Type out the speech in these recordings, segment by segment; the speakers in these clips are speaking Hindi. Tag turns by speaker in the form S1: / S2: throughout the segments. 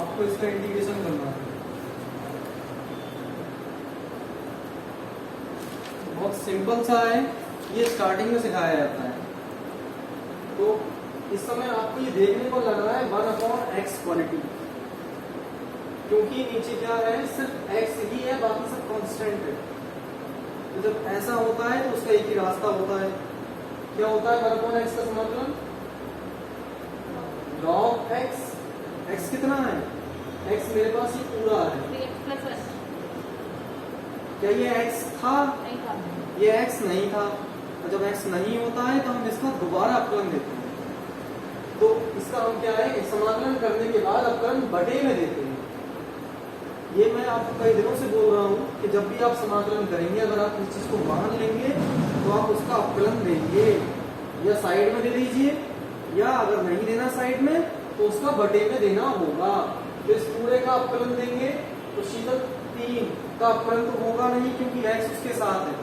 S1: आपको इसका इंटीग्रेशन करना है। बहुत सिंपल सा है, ये स्टार्टिंग में सिखाया जाता है। तो इस समय आपको ये देखने को लग रहा है 1/x क्वालिटी, क्योंकि नीचे क्या है, सिर्फ x ही है, बाकी सब कांस्टेंट है। तो जब ऐसा होता है तो उसका एक ही रास्ता होता है, क्या होता है 1/x का समाकलन log x। x कितना है, x मेरे पास ये पूरा है, क्या ये x था, ये x नहीं था। और जब x नहीं होता है तो हम इसका दोबारा अपकलन देते हैं। तो इसका हम क्या है, समाकलन करने के बाद अपकलन बटे में देते हैं। ये मैं आपको कई दिनों से बोल रहा हूँ कि जब भी आप समाकलन करेंगे, अगर आप इस चीज को मान लेंगे तो आप उसका अपकलन देंगे, या साइड में दे दीजिए, या अगर नहीं देना साइड में तो उसका बटे में देना होगा। तो इस पूरे का अपकलन देंगे तो शीतल 3 का अपकलन तो होगा नहीं, क्योंकि x उसके साथ है।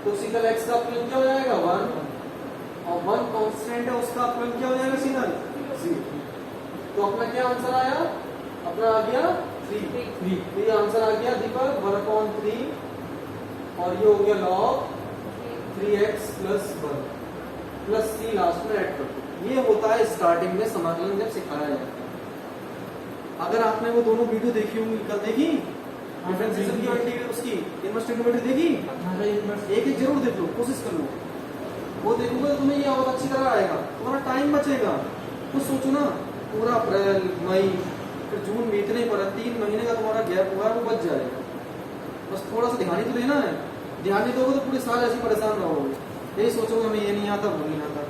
S1: तो शीतल x का अपकलन क्या हो जाएगा 1, और 1 कांस्टेंट है, उसका अपकलन क्या हो जाएगा शीतल 3। तो अपना क्या आंसर आया, अपना आ गया 3। तो ये आंसर आ गया दीपक 1/3, और ये हो गया log 3x + 1 + c लास्ट में ऐड कर दो। ये होता है स्टार्टिंग में समाकलन जब सिखाया जाता है। अगर आपने वो दोनों वीडियो देखी होंगी, कल देखी डिफरेंशिएशन की इंटीग्रल, उसकी इनवर्स ट्रिग्नोमेट्री देखी, एक जरूर देख लो, कोशिश कर लो। वो देखोगे तो तुम्हें ये और अच्छी तरह आएगा, तुम्हारा टाइम बचेगा। कुछ सोचो ना, पूरा अप्रैल मई फिर जून बीतने पर 3 महीने का तुम्हारा गैप हुआ है, वो बच जाएगा। बस थोड़ा सा ध्यान ही तो देना है, ध्यान नहीं दोगे तो पूरे साल ऐसे परेशान रहोगे, यही सोचोगे हमें ये नहीं आता वो नहीं आता।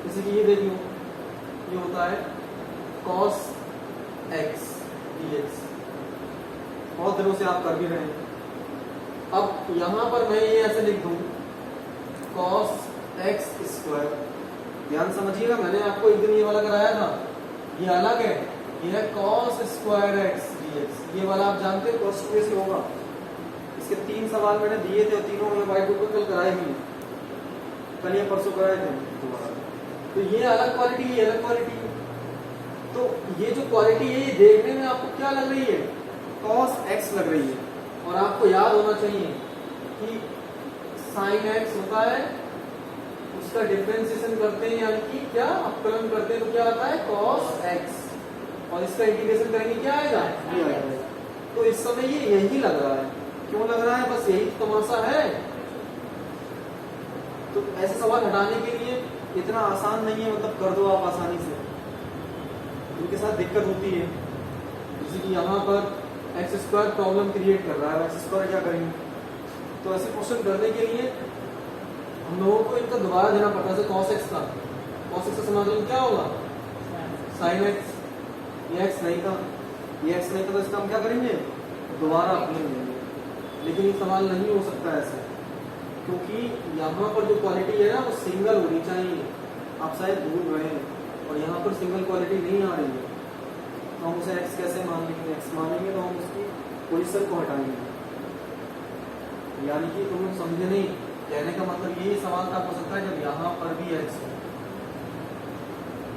S1: जैसे कि ये देख लो, ये होता है cos x dx, बहुत दिनों से आप कर भी रहे हैं। अब यहां पर मैं ये ऐसे लिख दूं cos x², ध्यान समझिएगा, मैंने आपको एक दिन ये वाला कराया था, ये अलग है, ये है cos² x dx। ये वाला आप जानते हो cos से होगा। इसके 3 सवाल मैंने दिए थे और तीनों में व्हाइट बोर्ड पर कल कराए भी, कल या परसों कराए थे दोबारा। तो ये अलग क्वालिटी, ये अलग क्वालिटी। तो ये जो क्वालिटी है, ये देखने में आपको क्या लग रही है, cos x लग रही है। और आपको याद होना चाहिए कि sin x होता है, उसका डिफरेंशिएशन करते हैं, यानी कि क्या अपकलन करते हैं, तो क्या आता है cos x, और इसका इंटीग्रेशन करेंगे क्या आएगा, ये आएगा। तो इस समय ये यही लग रहा है, क्यों लग रहा है, बस यही तमाशा है। तो ऐसे सवाल हटाने के लिए इतना आसान नहीं है, मतलब कर दो आप आसानी से, इनके साथ दिक्कत होती है। जैसे कि यहाँ पर x² प्रॉब्लम क्रिएट कर रहा है, x² क्या करेंगे। तो ऐसे क्वेश्चन करने के लिए हम लोगों को इनका दोबारा देना पड़ता है। cos x का समाकलन क्या होगा, sin x। ये x नहीं था, तो इसका हम क्या करेंगे, दोबारा अपने लेंगे। लेकिन ये सवाल नहीं हो सकता ऐसे, क्योंकि यहाँ पर जो क्वालिटी है ना, वो सिंगल होनी चाहिए। आप शायद भूल रहे हैं, और यहाँ पर सिंगल क्वालिटी नहीं आ रही है, तो हम उसे x कैसे मान लेंगे, x मानेंगे तो हम उसकी पोजीशन को हटाएंगे। यानी कि तुम समझे नहीं, कहने का मतलब यही सवाल तब हो सकता है जब यहाँ पर भी x हो।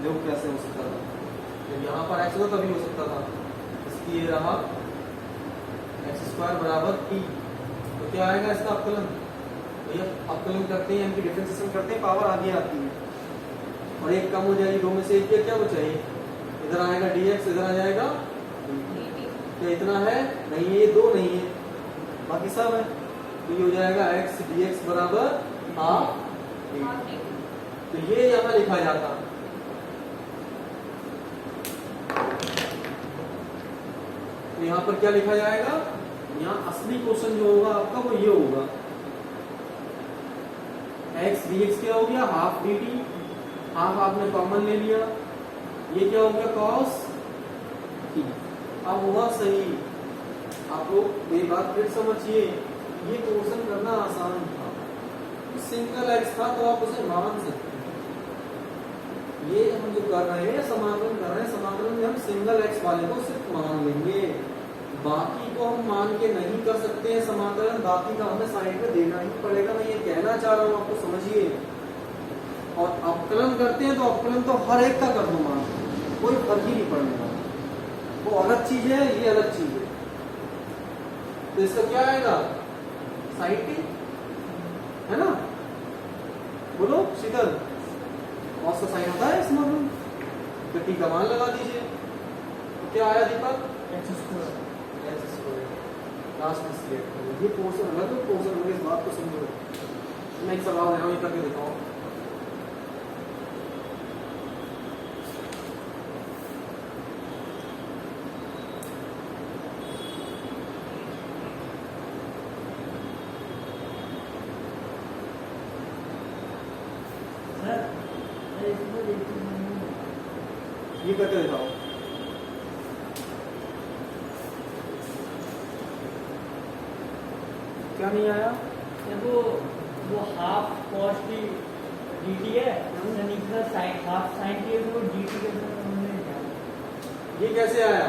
S1: देखो कैसे हो सकता था, जब यहाँ पर x हो तभी हो सकता था। इसकी ये रहा x² = p, तो क्या आएगा इसका अपकलन, अपकलन करते हैं, इनकी डिफरेंशिएशन करते हैं, पावर आगे आती है, और एक कम हो जाएगी, 2 में से 1 क्या बचा, इधर आएगा dx, इधर आ जाएगा क्या, इतना है नहीं है, ये 2 नहीं है, बाकी सब है। तो ये हो जाएगा x dx = ½ तो ये यहाँ लिखा जाता। तो यहाँ पर क्या लिखा जाएगा, यहाँ असली क्वेश्चन जो होगा आपका वो ये होगा, x dx क्या हो गया, ½ dt, हाफ आपने कॉमन ले लिया, ये क्या हो गया cos t। अब हुआ सही। आप लोग ये बात फिर समझिए, ये क्वेश्चन करना आसान था, सिंगल x था तो आप उसे मान सकते हैं। ये हम जो कर रहे हैं समाकलन कर रहे हैं, समाकलन में हम सिंगल x वाले को सिर्फ मान लेंगे, बाकी को हम मान के नहीं कर सकते हैं समाकलन, बाकी का हमें साइड में देना ही पड़ेगा। मैं ये कहना चाह रहा हूँ आपको, समझिए। और अवकलन करते हैं तो अवकलन तो हर एक का कर दो मान, कोई फर्क ही नहीं पड़ने वाला। वो अलग चीज है, ये अलग चीज है। तो इसका क्या आएगा, साइड टी, है ना? बोलो शीतल, कॉस का साइन होता है इस मामले, तो टी का मान लगा दीजिए। तो क्या आया दीपक,
S2: एक्स स्क्वायर।
S1: लास्ट में सिलेक्ट करो, ये पोर्शन अलग है, पोर्शन अलग, इस बात को समझो। मैं एक सवाल है ये करके दिखाऊं। ये करके दिखाओ। क्या नहीं आया?
S2: देखो वो हाफ कॉस टी dt है, हमने निकला साइन हाफ साइन टी है, तो dt के साथ हमने जाना।
S1: ये कैसे आया?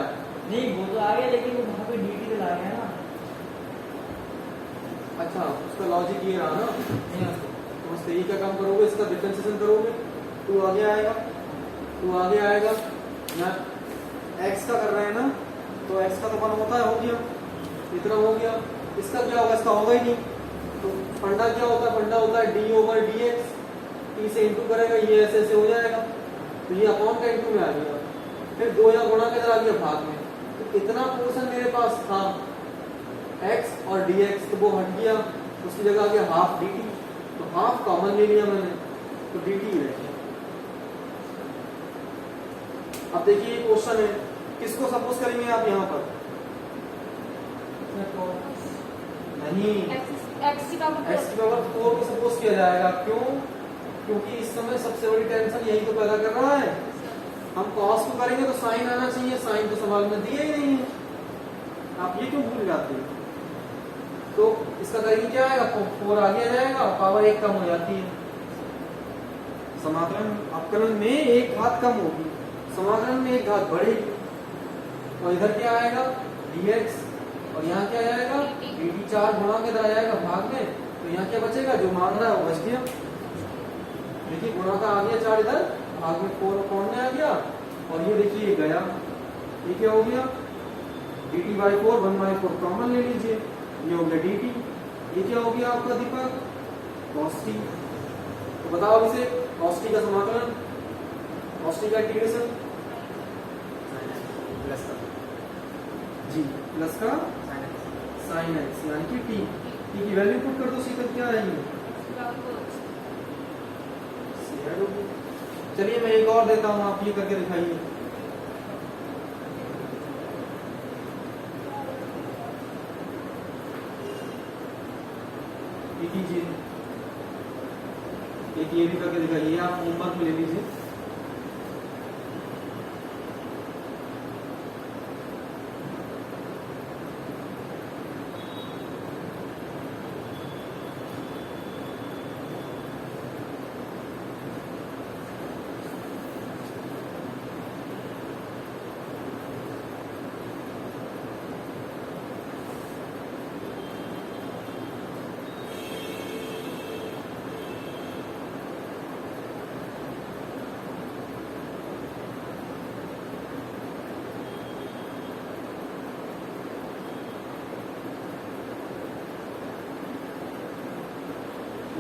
S2: नहीं वो तो आ गया, लेकिन वो वहाँ पे dt चला गया ना।
S1: अच्छा, उसका लॉजिक ये रहा ना। तो बस यही का काम करोगे, इसका डिफरेंशिएशन करोगे, टू आगे आएगा, टू आगे आएगा ना। x का कर रहे हैं ना, तो x का तो वन होता है, हो गया, इतना हो गया। इसका क्या होगा, इसका होगा ही नहीं। तो फंडा क्या होता है, फंडा होता है d/dx, t से इंटू करेगा, ये ऐसे ऐसे हो जाएगा। तो ये अपॉन का इंटू में आ गया, फिर 2 या गुणा के आ गया भाग में। तो इतना पोर्शन मेरे पास था x और dx, तो वो हट गया, उसकी जगह आ गया हाफ dt। तो हाफ कॉमन ले लिया मैंने, तो dt ही रह गया। अब देखिए ये क्वेश्चन है, किसको सपोज करेंगे आप यहाँ पर? नहीं,
S3: x की
S1: पावर 4 को सपोज किया जाएगा। क्यों? क्योंकि इस समय सबसे बड़ी टेंशन यही तो पैदा कर रहा है। हम कॉस को करेंगे तो साइन आना चाहिए, साइन तो सवाल में दिया ही नहीं है। आप ये क्यों भूल जाते हैं? तो इसका करेंगे क्या आएगा, 4 आगे आ जाएगा, पावर 1 कम हो जाती है। समाकलन अवकलन में एक घात कम होगी, समाकलन में एक घात बढ़ेगी। और इधर क्या आएगा, dx, और यहाँ क्या आएगा, dt। 4 गुणा के इधर आ जाएगा भाग में, तो यहाँ क्या बचेगा, जो मांग रहा है वो बच गया। देखिए गुणा का आ गया 4 इधर, भाग में 4 कौन में आ गया, और ये देखिए ये गया, ये क्या हो गया, dt/4, 1/4 कॉमन ले लीजिए, ये हो गया dt। ये क्या हो गया आपका दीपक, cos t। तो बताओ इसे, cos t का समाकलन, cos t का इंटीग्रेशन प्लस का जी, प्लस का साइन x, यानी कि t की वैल्यू पुट कर दो, सीधा क्या आएगी, चलिए मैं एक और देता हूं, आप ये करके दिखाइए। ये कीजिए, एक ये भी करके दिखाइए, आप होमवर्क में ले लीजिए।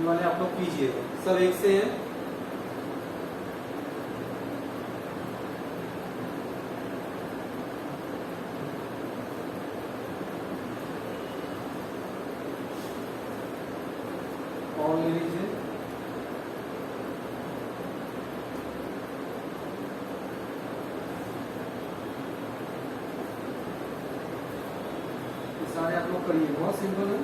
S1: वाले आप लोग कीजिए, सब एक से हैं। और ले लीजिए, सारे आप लोग करिए, बहुत सिंपल है।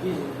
S1: कीजिए।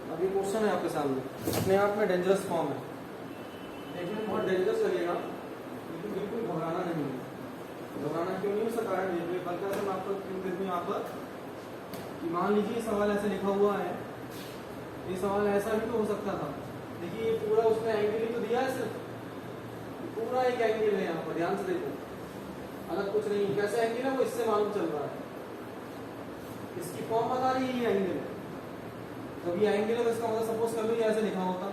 S1: अभी क्वेश्चन है आपके सामने, अपने आप में डेंजरस फॉर्म है, देखने में बहुत डेंजरस लगेगा लेकिन बिल्कुल घबराना नहीं है। घबराना क्यों नहीं, उसका कारण ये बल्कि मैं आपको क्यों देती हूँ यहाँ पर कि मान लीजिए सवाल ऐसे लिखा हुआ है, ये सवाल ऐसा भी तो हो सकता था। देखिए ये पूरा उसमें एंगल ही तो दिया है, सिर्फ पूरा एक एंगल है यहाँ पर, ध्यान से देखो, अलग कुछ नहीं। कैसे एंगल है वो इससे मालूम चल रहा है, इसकी फॉर्म बता रही है ये एंगल है। जब ये एंगल है तो इसका मतलब सपोज कर लो ये ऐसे लिखा होता,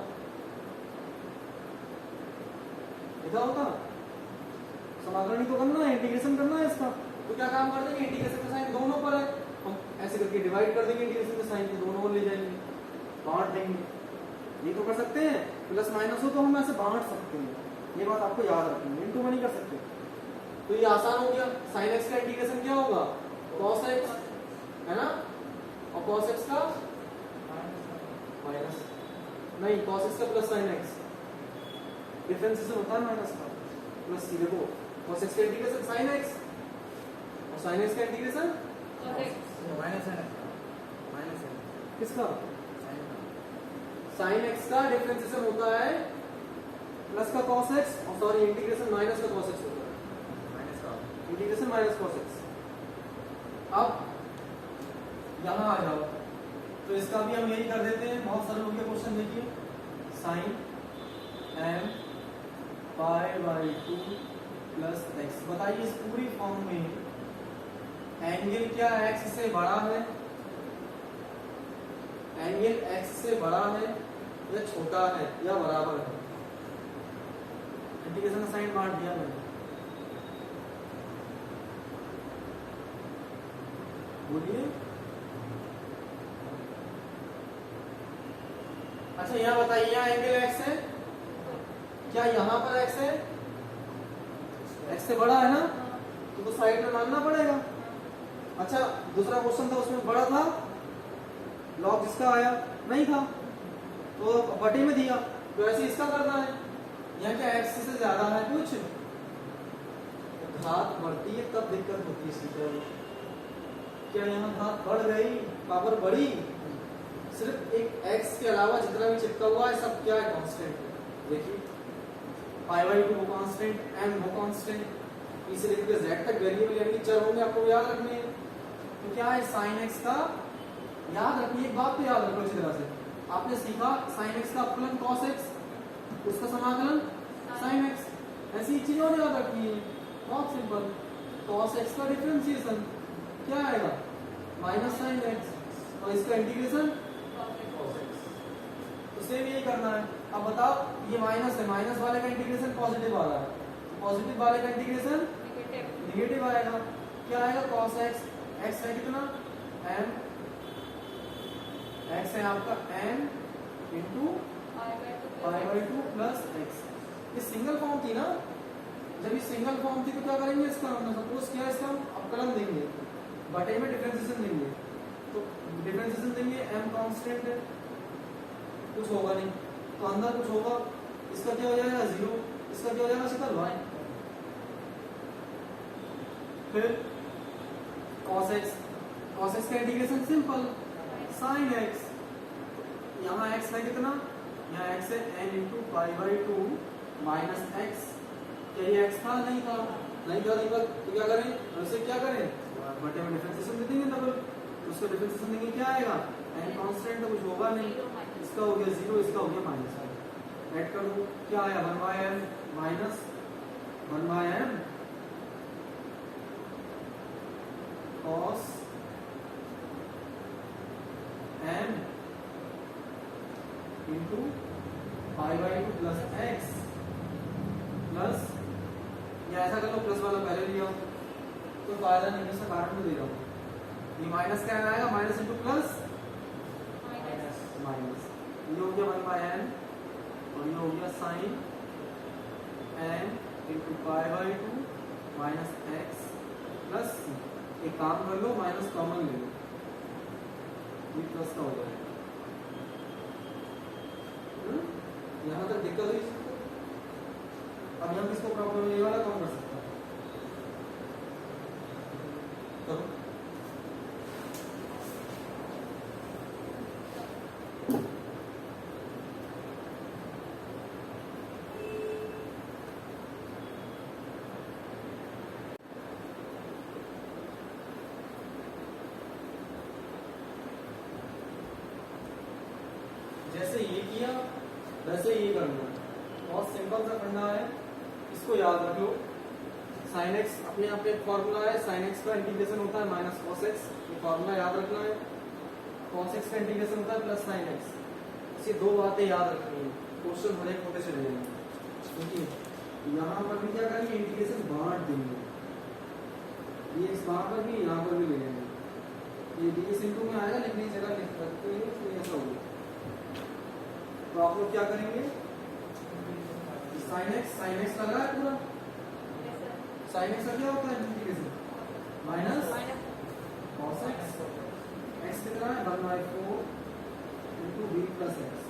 S1: समाकलन ही तो करना है, इंटीग्रेशन करना है इसका। तो क्या काम कर देंगे, इंटीग्रेशन का साइन दोनों पर है, हम ऐसे करके डिवाइड कर देंगे इंटीग्रेशन का साइन को, दोनों ओर ले जाएंगे, बांट देंगे। ये तो कर सकते हैं, प्लस माइनस हो तो हम ऐसे बांट सकते हैं, ये बात आपको याद रखनी है, इनटू में नहीं कर सकते। तो ये आसान हो गया, साइन एक्स का इंटीग्रेशन क्या होगा, कॉस एक्स है ना, और कॉस एक्स का माइनस नहीं, कॉस एक्स का प्लस साइन एक्स, डिफरेंशिएशन होता है माइनस का प्लस सी। देखो कॉस एक्स का इंटीग्रेशन साइन एक्स और साइन एक्स का इंटीग्रेशन
S3: माइनस है, माइनस है
S1: किसका, साइन एक्स का डिफरेंशिएशन होता है प्लस का कॉस एक्स, और सॉरी इंटीग्रेशन माइनस का कॉस एक्स होता है,
S3: माइनस का
S1: इंटीग्रेशन माइनस कॉस एक्स। अब यहां आ जाओ तो इसका भी हम यही कर देते हैं, बहुत सारे लोग के क्वेश्चन देखिए, sine M pi by 2 plus X. बताइए इस पूरी फॉर्म में एंगल क्या एक्स से बड़ा है, एंगल एक्स से बड़ा है या छोटा है या बराबर है। इंटीग्रेशन का साइन बांट दिया मैंने, बोलिए। अच्छा यहाँ बताइए, यहाँ एंगल एक्स है, क्या यहाँ पर एक्स है, एक्स से बड़ा है ना, तो साइड में मानना पड़ेगा। अच्छा दूसरा क्वेश्चन था उसमें बड़ा था, लॉग जिसका आया नहीं था तो बटे में दिया, तो ऐसे इसका करना है। यहाँ क्या एक्स से ज्यादा है कुछ, घात बढ़ती है तब दिक्कत होती है सीटर। क्या यहाँ घात बढ़ गई, पावर बढ़ी, सिर्फ एक x के अलावा जितना भी चिपका हुआ है सब क्या है, कांस्टेंट है। देखिए पाई बाई 2 वो कांस्टेंट, m वो कांस्टेंट, इसे लेकर z तक वेरिएबल यानी चर होंगे, आपको याद रखने हैं। तो क्या है साइन x का, याद रखिए एक बात तो याद रखो अच्छी तरह से, आपने सीखा साइन x का अपकलन cos x, उसका समाकलन sin x, ऐसी चीजों ने याद रखनी है, बहुत सिंपल। cos x का डिफरेंशिएशन क्या आएगा, माइनस साइन x, और इसका इंटीग्रेशन तो सेम यही करना है। अब बताओ ये माइनस है, माइनस वाले का इंटीग्रेशन पॉजिटिव वाला है, पॉजिटिव वाले का इंटीग्रेशन नेगेटिव आएगा। क्या आएगा, cos x, x है कितना m, x है आपका m into pi by 2 plus x। ये सिंगल फॉर्म थी ना, जब ये सिंगल फॉर्म थी तो क्या करेंगे, इसका हमने सपोज किया इसका हम अपकलन देंगे, बटे में डिफरेंशिएशन देंगे, तो डिफरेंशिएशन देंगे m कांस्टेंट है, कुछ होगा नहीं तो अंदर कुछ होगा, इसका क्या हो जाएगा 0, इसका क्या हो जाएगा शीतल 1, फिर cos x का इंटीग्रेशन सिंपल sin x, यहाँ x है कितना, यहाँ x है n into pi by two minus x. क्या ये x था? नहीं था, नहीं था तो क्या करें, वैसे क्या करें, बटे में डिफरेंशिएशन दे देंगे डबल, उसका डिफरेंशिएशन देंगे क्या आएगा, n कांस्टेंट तो कुछ होगा नहीं, इसका हो गया 0, इसका हो गया माइनस, ऐड कर दो, क्या आया 1/m minus 1/m cos m into pi by two plus x plus, या ऐसा कर लो प्लस वाला पहले लिया तो फायदा नहीं, इसका कारण में दे रहा हूँ, ये माइनस क्या आएगा, माइनस इंटू प्लस माइनस, ये हो गया 1/n और ये हो गया sine n into pi by two minus X plus, एक काम कर लो माइनस कॉमन ले लो, ये प्लस का हो जाएगा। यहाँ तक दिक्कत हुई, अब यहाँ किसको प्रॉब्लम है, ये वाला कौन कर सकता है, करो। जैसे ये किया वैसे ये करना है, बहुत सिंपल सा करना है, इसको याद रख लो। sin x अपने आप एक फॉर्मूला है, sin x का इंटीग्रेशन होता है माइनस cos x, ये फॉर्मूला याद रखना है, cos x का इंटीग्रेशन होता है प्लस sin x, इसे दो बातें याद रखनी है, क्वेश्चन बड़े होते चले जाएंगे, क्योंकि यहाँ पर भी क्या करेंगे, इंटीग्रेशन बांट देंगे, ये इस बार पर भी यहाँ पर भी ले लेंगे, ये ds इंटू में आएगा लेकिन इस जगह लिख सकते हैं, तो ऐसा होगा। तो आप लोग क्या करेंगे, sin x लग रहा है पूरा, sin x का क्या होता है integration, minus cos x, x कितना है 1/4 इंटू b प्लस एक्स,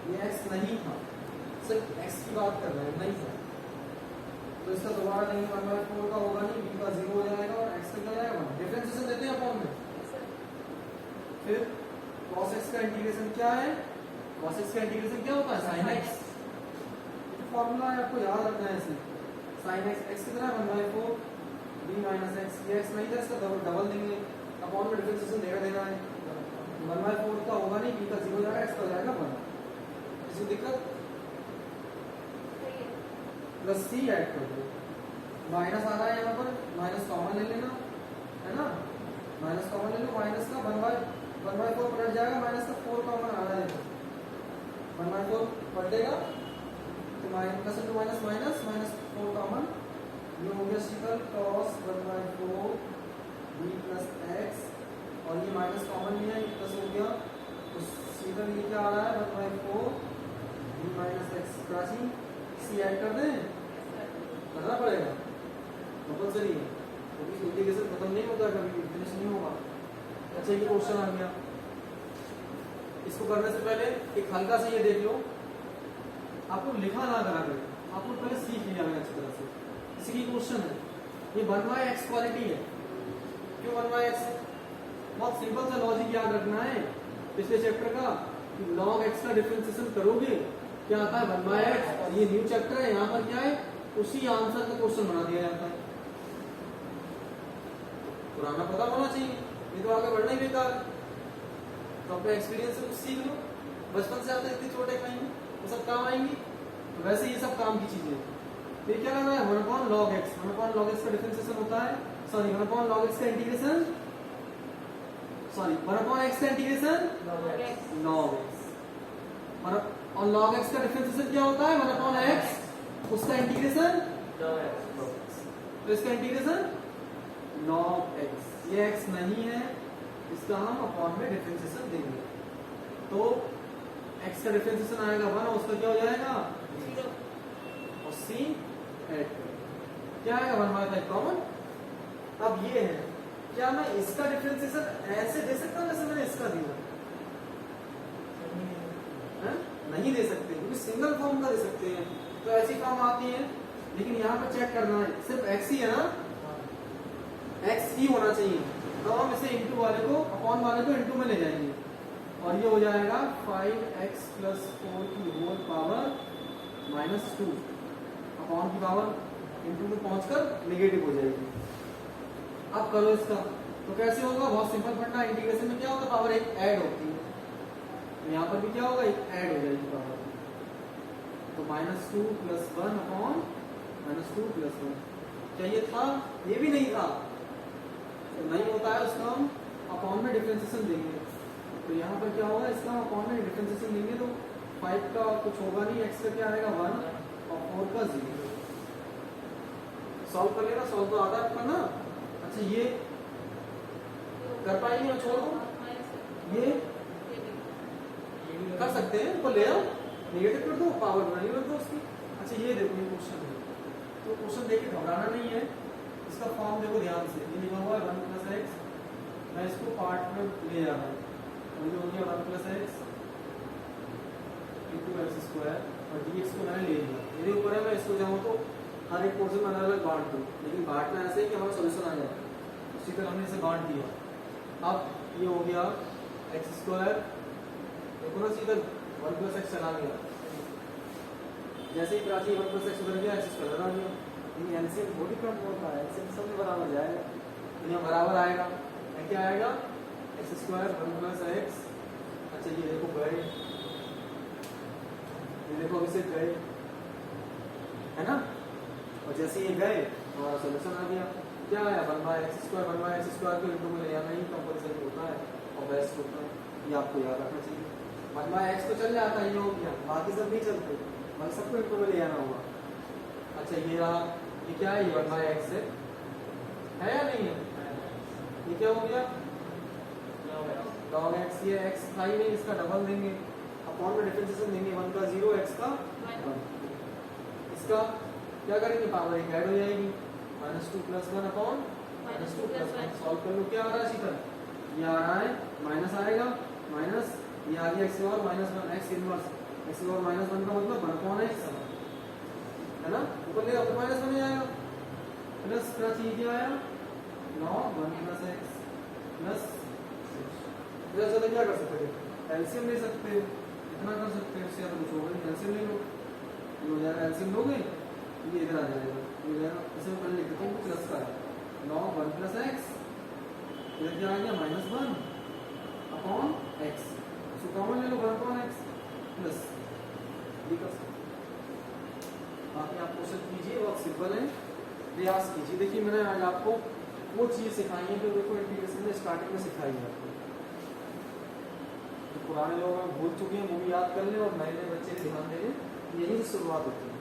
S1: ये x नहीं था, सिर्फ x की बात कर रहे हैं, नहीं था, तो इसका दोबारा नहीं 1/4 का होगा नहीं, b का 0 हो जाएगा और x का क्या जाएगा, डिफरेंशिएशन देते हैं अपॉन में। फिर cos x का इंटीग्रेशन क्या है, cos x का इंटीग्रेशन क्या होता है sin x, फॉर्मूला है आपको याद रखना है, इसे sin x x कितना है 1/4 b माइनस x, ये x नहीं था इसका डबल देंगे, अपॉन में डिफरेंशिएशन देना है, 1/4 का होगा नहीं, b का 0 जाएगा, x का जाएगा 1, किसी दिक्कत, प्लस c ऐड कर दो, माइनस आ रहा है यहाँ पर, माइनस कॉमन ले लेना है ना, माइनस कॉमन ले लो, माइनस का 1/4 पलट जाएगा, माइनस का 4 कॉमन आ रहा है, 1/4 पलटेगा तो plus into minus minus minus 4 common, ये हो गया sickle cos 1/4 b plus x, और ये माइनस कॉमन भी है, ये प्लस हो गया, तो सिकल ये क्या आ रहा है 1/4 b माइनस एक्स, राशि c ऐड कर दें, करना पड़ेगा कंपल्सरी है, क्योंकि इंटीग्रेशन खत्म नहीं होता, कभी फिनिश नहीं होगा। अच्छा ये क्वेश्चन आ गया, इसको करने से पहले एक हल्का सा ये देख लो, आपको लिखा ना करा करें, आपको पहले सीख लिया है अच्छी तरह से, इसी की क्वेश्चन है, ये 1/x क्वालिटी है, क्यों 1/x, बहुत सिंपल सा लॉजिक याद रखना है पिछले चैप्टर का, कि log x का डिफरेंशिएशन करोगे क्या आता है 1/x, और ये न्यू चैप्टर है, यहाँ पर क्या है उसी आंसर का क्वेश्चन बना दिया जाता है, पुराना पता होना चाहिए, नहीं तो आगे बढ़ना ही बेकार, तो अपने एक्सपीरियंस से कुछ सीख लो, बचपन से आते इतनी चोटें खाएंगे वो सब काम आएंगी, तो वैसे ये सब काम की चीजें। फिर क्या लग रहा है 1/log x, 1/log x का डिफरेंशिएशन होता है, सॉरी 1/log x का इंटीग्रेशन, सॉरी 1/x का इंटीग्रेशन log x, और log x का डिफरेंशिएशन क्या होता है 1/x, उसका इंटीग्रेशन तो इसका इंटीग्रेशन log x, ये x नहीं है, इसका हम अपॉन में डिफरेंशिएशन देंगे, तो x का डिफरेंशिएशन आएगा 1 और उसका क्या हो जाएगा 0, और c ऐड क्या आएगा 1/5 कॉमन। अब ये है, क्या मैं इसका डिफरेंशिएशन ऐसे दे सकता हूं जैसे मैंने इसका दिया, नहीं दे सकते, क्योंकि सिंगल फॉर्म का दे सकते हैं, तो ऐसी फॉर्म आती है, लेकिन यहाँ पर चेक करना है सिर्फ x ही है ना, एक्स ही होना चाहिए, तो हम इसे इंटू वाले को अपॉन वाले को इंटू में ले जाएंगे और ये हो जाएगा 5x प्लस 4 की होल पावर -2 अपॉन की पावर इंटू में पहुंचकर नेगेटिव हो जाएगी। अब करो इसका, तो कैसे होगा, बहुत सिंपल फंडा, इंटीग्रेशन में क्या होता है, पावर एक ऐड होती है, तो यहाँ पर भी क्या होगा, एक ऐड हो जाएगी पावर, तो -2 प्लस 1 अपॉन -2 प्लस 1, क्या ये था, ये भी नहीं था, तो नहीं होता है उसका हम अपॉन में डिफरेंशिएशन देंगे, तो यहाँ पर क्या होगा, इसका अपॉन में डिफरेंशिएशन देंगे तो 5 का कुछ होगा नहीं, x का क्या आएगा 1 और 4 का 0, सॉल्व कर लेना, सॉल्व तो आता है आपका ना। अच्छा ये कर पाएंगे और छोड़ दो, ये कर सकते हैं, तो ले आओ नेगेटिव कर दो, पावर बनाइए कर दो उसकी। अच्छा ये देखो ये क्वेश्चन है, तो क्वेश्चन देख के घबराना नहीं है, इसका फॉर्म देखो ध्यान से, ये लिखा हुआ है 1 प्लस एक्स, मैं इसको पार्ट में ले जा रहा हूँ, तो ये हो गया 1 plus x into x square और डी एक्स को मैंने ले लिया, मेरे ऊपर है मैं इसको जाऊँ तो हर एक पोर्शन में अलग अलग बांट दूँ, लेकिन बांटना ऐसे ही कि हमारा सोल्यूशन आ जाए, उसी तरह हमने इसे बांट दिया। अब ये हो गया एक्स स्क्वायर, देखो ना सीधा 1 प्लस एक्स चला गया, जैसे ही प्राची 1 प्लस एक्स उधर गया एक्स स्क्वायर आ गया, लेकिन एलसीएम बहुत ही कम होता है, एलसीएम सब में बराबर जाएगा, यहाँ बराबर आएगा, क्या आएगा एक्स स्क्वायर 1 प्लस एक्स। अच्छा ये देखो गए, ये देखो अभी से गए है ना, और जैसे ये गए हमारा सोल्यूशन आ गया, क्या आया 1 बाय एक्स स्क्वायर को इंटू में ले आना ही कंपलसरी होता है और बेस्ट होता है, ये आपको याद रखना चाहिए। 1 बाय एक्स तो चल जाता है, ये हो गया, बाकी सब नहीं चलते, बाकी सबको इंटू में ले आना होगा। अच्छा ये रहा, ये क्या है, ये 1 बाय एक्स है या नहीं है, ये क्या हो गया log x, ये x था ही नहीं, इसका डबल देंगे, अपॉन में डिफरेंशिएशन देंगे, 1 का 0 x का 1, इसका क्या करेंगे, पावर एक ऐड हो जाएगी, -2 प्लस 1 अपॉन -2 प्लस 1, सॉल्व कर लो, क्या आ रहा है शीतल, ये आ रहा है माइनस आएगा, माइनस ये आ गया x और -1 x इनवर्स, x और -1 का मतलब 1 अपॉन x है ना, ऊपर ले तो -1 हो जाएगा, प्लस क्या चीज आया log 1 प्लस x प्लस जैसे क्या कर सकते थे, एलसीएम ले सकते हैं, इतना कर सकते हैं, उससे कुछ होगा नहीं, एलसीएम ले लो, ये हो जाएगा, एलसीएम लोगे ये इधर आ जाएगा, ये जाएगा, इसे पहले लिख देता हूँ प्लस का log 1 प्लस एक्स, इधर क्या आ गया -1 अपॉन एक्स, इसको कॉमन ले लो 1 अपॉन एक्स प्लस, ये कर सकते। बाकी आप क्वेश्चन कीजिए, बहुत सिंपल है, प्रयास कीजिए। देखिए मैंने आज आपको वो चीज़ सिखाई है जो देखो इंटीग्रेशन में स्टार्टिंग में सिखाई है आपको, पुराने लोग भूल चुके हैं वो भी याद कर लें और नए नए बच्चे ध्यान दें, यही से शुरुआत होती है।